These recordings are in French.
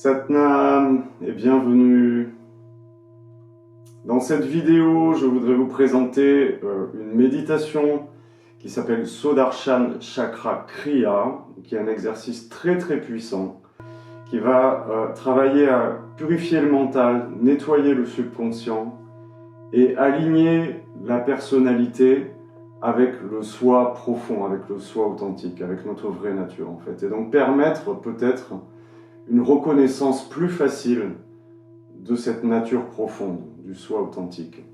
Satnam et bienvenue. Dans cette vidéo, je voudrais vous présenter une méditation qui s'appelle Sudarshan Chakra Kriya, qui est un exercice très puissant, qui va travailler à purifier le mental, nettoyer le subconscient et aligner la personnalité avec le soi profond, avec le soi authentique, avec notre vraie nature en fait. Et donc permettre peut-être une reconnaissance plus facile de cette nature profonde, du soi authentique.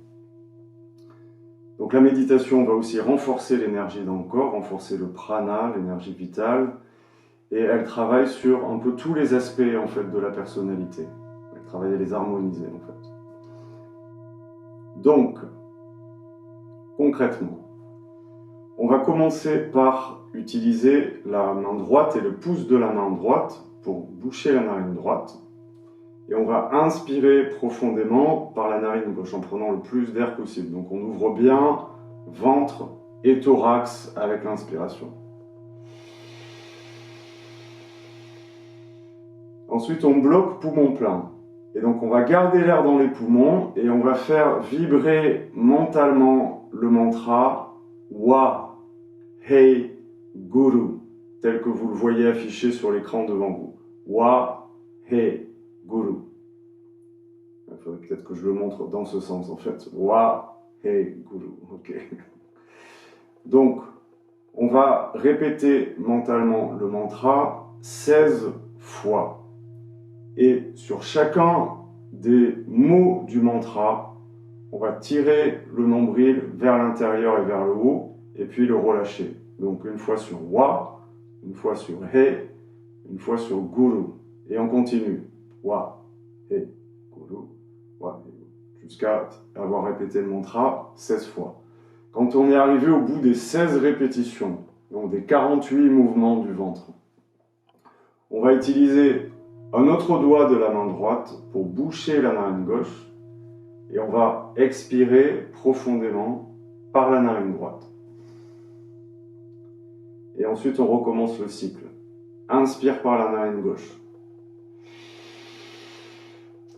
Donc la méditation va aussi renforcer l'énergie dans le corps, renforcer le prana, l'énergie vitale, et elle travaille sur un peu tous les aspects en fait de la personnalité. Elle travaille à les harmoniser en fait. Donc, concrètement, on va commencer par utiliser la main droite et le pouce de la main droite pour boucher la narine droite. Et on va inspirer profondément par la narine gauche en prenant le plus d'air possible. Donc on ouvre bien ventre et thorax avec l'inspiration. Ensuite on bloque poumon plein. Et donc on va garder l'air dans les poumons et on va faire vibrer mentalement le mantra Wa Hei Guru, tel que vous le voyez affiché sur l'écran devant vous. Wa Hei Guru. Il faudrait peut-être que je le montre dans ce sens en fait. Wa Hei Guru. Ok. Donc, on va répéter mentalement le mantra 16 fois. Et sur chacun des mots du mantra, on va tirer le nombril vers l'intérieur et vers le haut, et puis le relâcher. Donc une fois sur Wa, une fois sur He, une fois sur Guru. Et on continue. Wa, He, Guru, Wa, He, Guru. Jusqu'à avoir répété le mantra 16 fois. Quand on est arrivé au bout des 16 répétitions, donc des 48 mouvements du ventre, on va utiliser un autre doigt de la main droite pour boucher la narine gauche et on va expirer profondément par la narine droite. Et ensuite on recommence le cycle. Inspire par la narine gauche.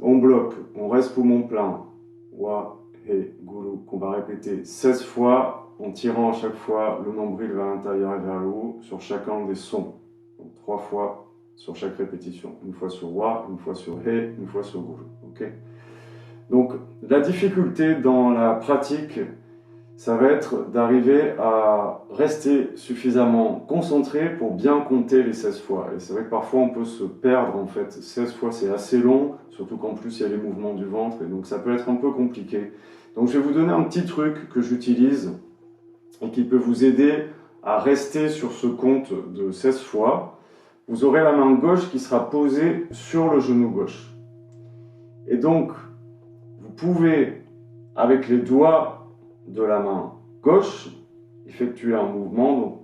On bloque, on reste poumon plein. Wa, He, Guru, qu'on va répéter 16 fois en tirant à chaque fois le nombril vers l'intérieur et vers le haut sur chacun des sons. Donc 3 fois sur chaque répétition. Une fois sur Wa, une fois sur He, une fois sur Guru. Okay. Donc la difficulté dans la pratique, ça va être d'arriver à rester suffisamment concentré pour bien compter les 16 fois. Et c'est vrai que parfois on peut se perdre en fait. 16 fois c'est assez long, surtout qu'en plus il y a les mouvements du ventre, et donc ça peut être un peu compliqué. Donc je vais vous donner un petit truc que j'utilise et qui peut vous aider à rester sur ce compte de 16 fois. Vous aurez la main gauche qui sera posée sur le genou gauche. Et donc, vous pouvez, avec les doigts de la main gauche, effectuer un mouvement, donc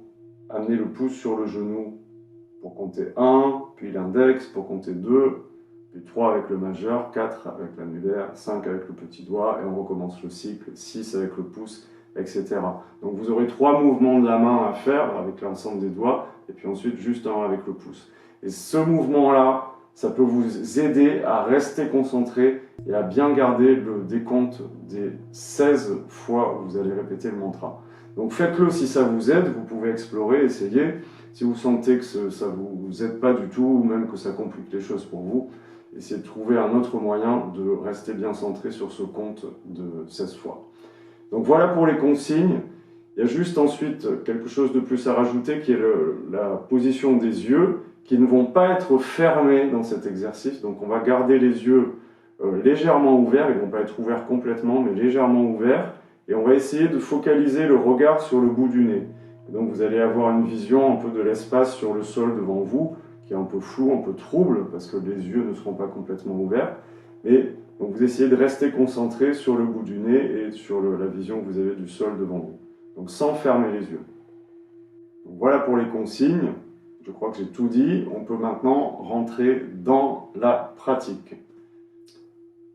amener le pouce sur le genou pour compter 1, puis l'index pour compter 2, puis 3 avec le majeur, 4 avec l'annulaire, 5 avec le petit doigt, et on recommence le cycle, 6 avec le pouce, etc. Donc vous aurez 3 mouvements de la main à faire avec l'ensemble des doigts, et puis ensuite juste un avec le pouce. Et ce mouvement-là, ça peut vous aider à rester concentré et à bien garder le décompte des 16 fois où vous allez répéter le mantra. Donc faites-le si ça vous aide, vous pouvez explorer, essayer. Si vous sentez que ça ne vous aide pas du tout, ou même que ça complique les choses pour vous, essayez de trouver un autre moyen de rester bien centré sur ce compte de 16 fois. Donc voilà pour les consignes. Il y a juste ensuite quelque chose de plus à rajouter qui est la position des yeux qui ne vont pas être fermés dans cet exercice. Donc on va garder les yeux légèrement ouverts, ils ne vont pas être ouverts complètement, mais légèrement ouverts. Et on va essayer de focaliser le regard sur le bout du nez. Et donc vous allez avoir une vision un peu de l'espace sur le sol devant vous, qui est un peu flou, un peu trouble, parce que les yeux ne seront pas complètement ouverts. Mais donc vous essayez de rester concentré sur le bout du nez et sur la vision que vous avez du sol devant vous. Donc sans fermer les yeux. Donc voilà pour les consignes. Je crois que j'ai tout dit. On peut maintenant rentrer dans la pratique.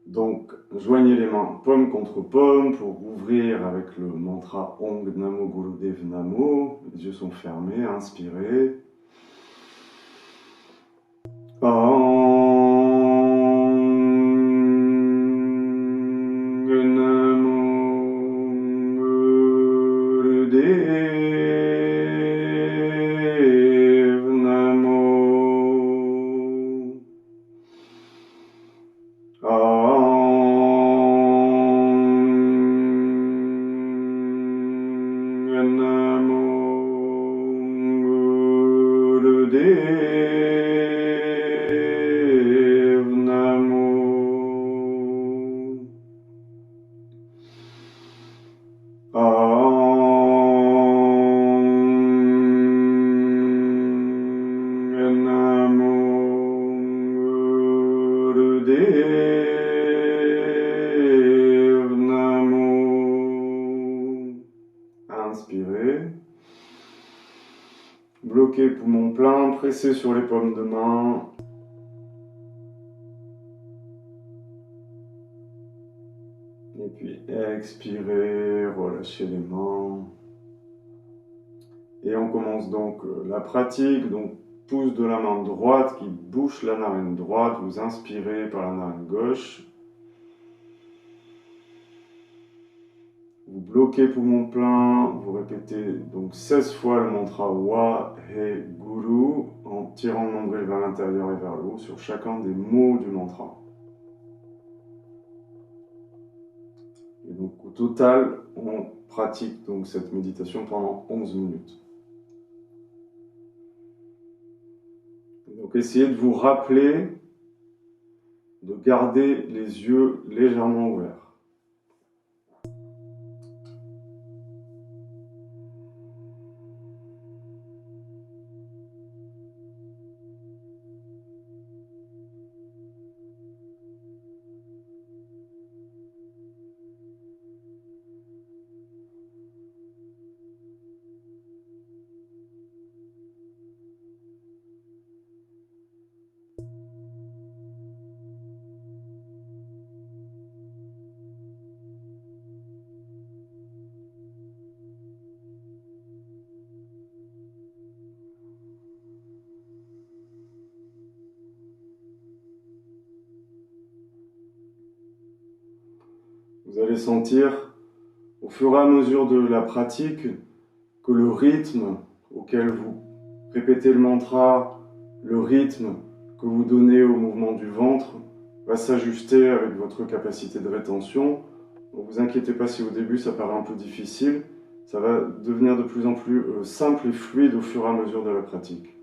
Donc, joignez les mains paume contre paume pour ouvrir avec le mantra Om Namo Gurudev Namo. Les yeux sont fermés. Inspirez. Om. Gurudev Namo. Namo Gurudev Namo. Inspirez. Bloquez poumon plein, pressez sur les paumes de main. Et puis expirez, relâchez les mains. Et on commence donc la pratique. Donc pouce de la main droite qui bouche la narine droite. Vous inspirez par la narine gauche. Vous bloquez poumon plein, vous répétez donc 16 fois le mantra Wa He Guru en tirant le nombril vers l'intérieur et vers le haut sur chacun des mots du mantra. Et donc au total, on pratique donc cette méditation pendant 11 minutes. Donc essayez de vous rappeler de garder les yeux légèrement ouverts. Vous allez sentir au fur et à mesure de la pratique que le rythme auquel vous répétez le mantra, le rythme que vous donnez au mouvement du ventre va s'ajuster avec votre capacité de rétention. Ne vous inquiétez pas si au début ça paraît un peu difficile, ça va devenir de plus en plus simple et fluide au fur et à mesure de la pratique.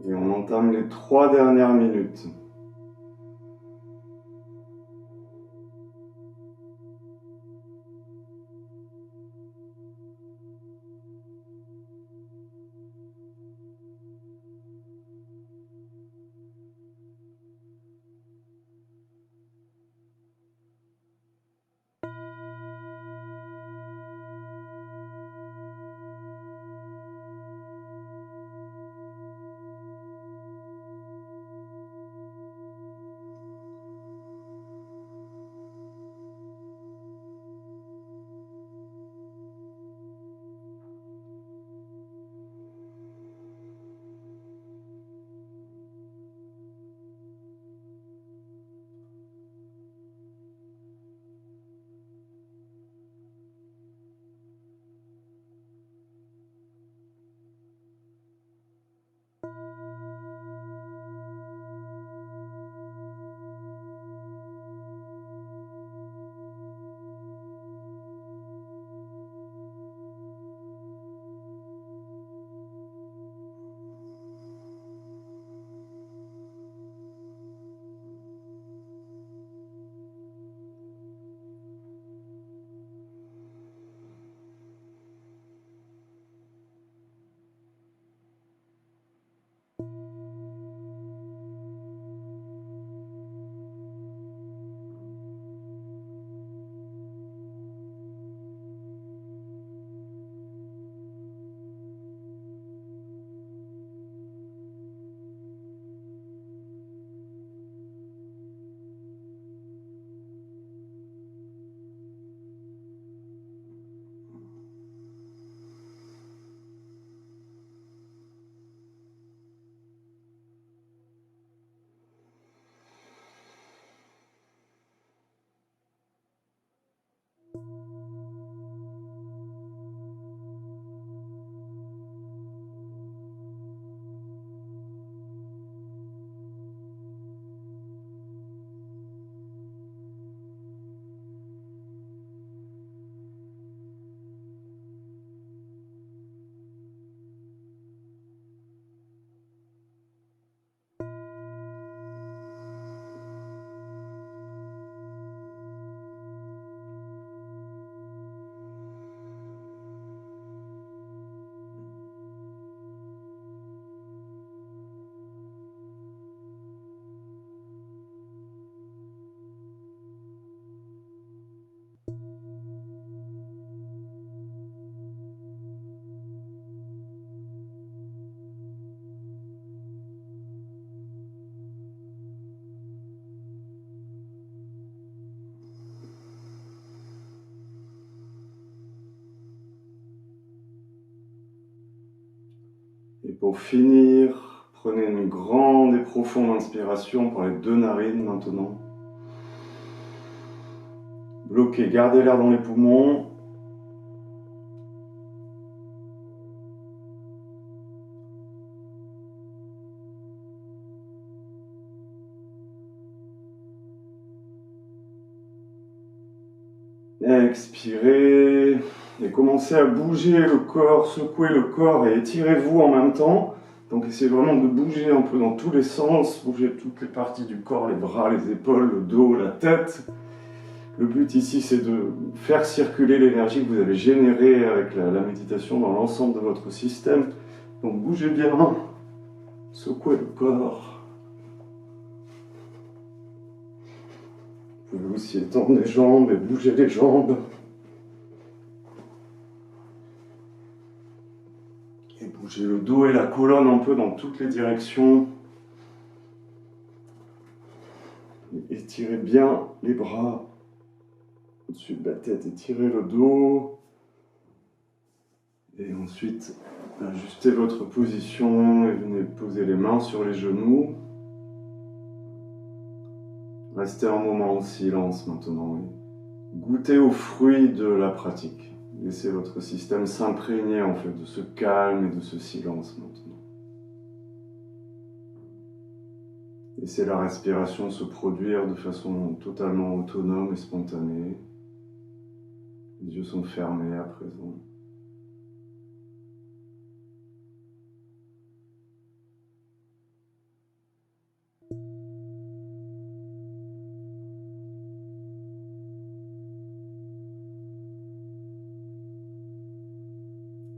Et on entame les 3 dernières minutes. Et pour finir, prenez une grande et profonde inspiration par les 2 narines maintenant. Bloquez, gardez l'air dans les poumons. Expirez et commencez à bouger le corps, secouer le corps et étirez-vous en même temps. Donc essayez vraiment de bouger un peu dans tous les sens, bouger toutes les parties du corps, les bras, les épaules, le dos, la tête. Le but ici, c'est de faire circuler l'énergie que vous avez générée avec la méditation dans l'ensemble de votre système. Donc bougez bien, secouez le corps. Vous pouvez aussi étendre les jambes et bouger les jambes. Et bouger le dos et la colonne un peu dans toutes les directions. Et étirez bien les bras au-dessus de la tête, étirez le dos. Et ensuite, ajustez votre position et venez poser les mains sur les genoux. Restez un moment en silence maintenant. Goûtez aux fruits de la pratique. Laissez votre système s'imprégner en fait de ce calme et de ce silence maintenant. Laissez la respiration se produire de façon totalement autonome et spontanée. Les yeux sont fermés à présent.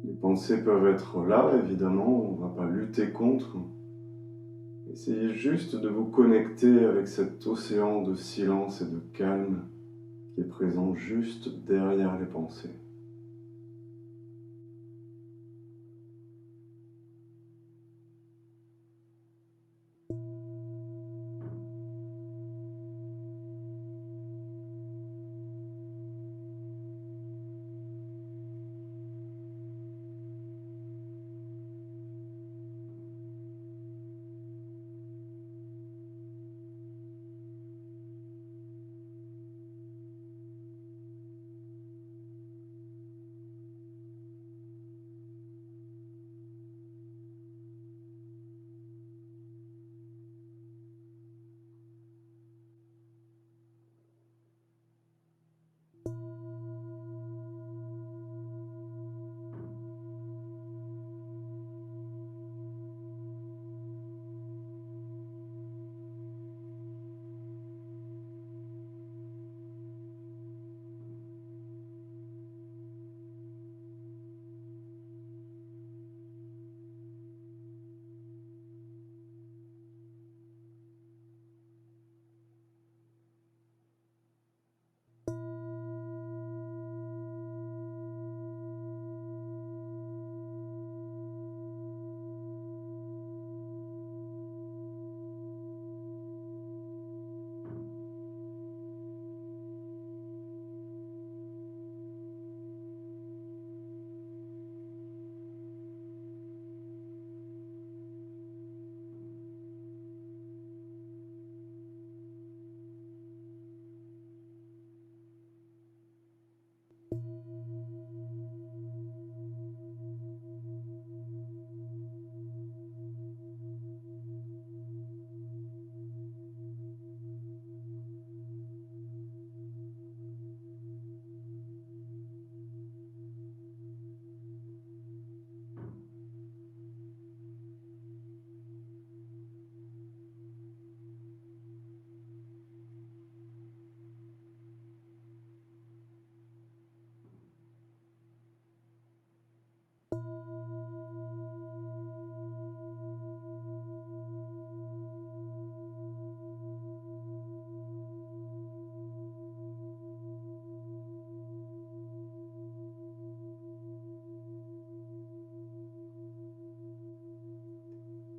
Les pensées peuvent être là, évidemment, on ne va pas lutter contre. Essayez juste de vous connecter avec cet océan de silence et de calme qui est présent juste derrière les pensées.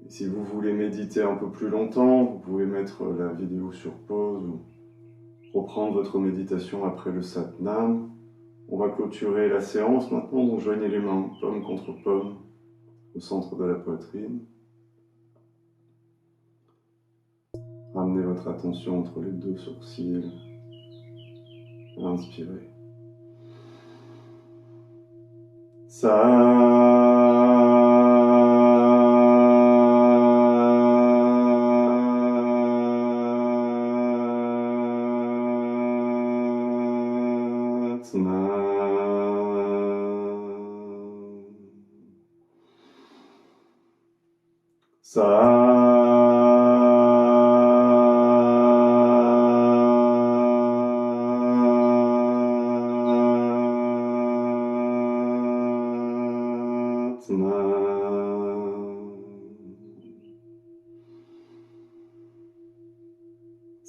Et si vous voulez méditer un peu plus longtemps, vous pouvez mettre la vidéo sur pause ou reprendre votre méditation après le Satnam. On va clôturer la séance maintenant, donc joignez les mains, paume contre paume, au centre de la poitrine. Ramenez votre attention entre les deux sourcils. Inspirez.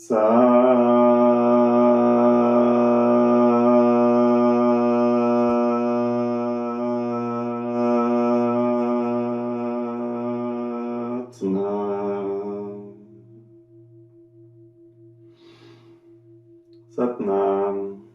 Satnam. Satnam.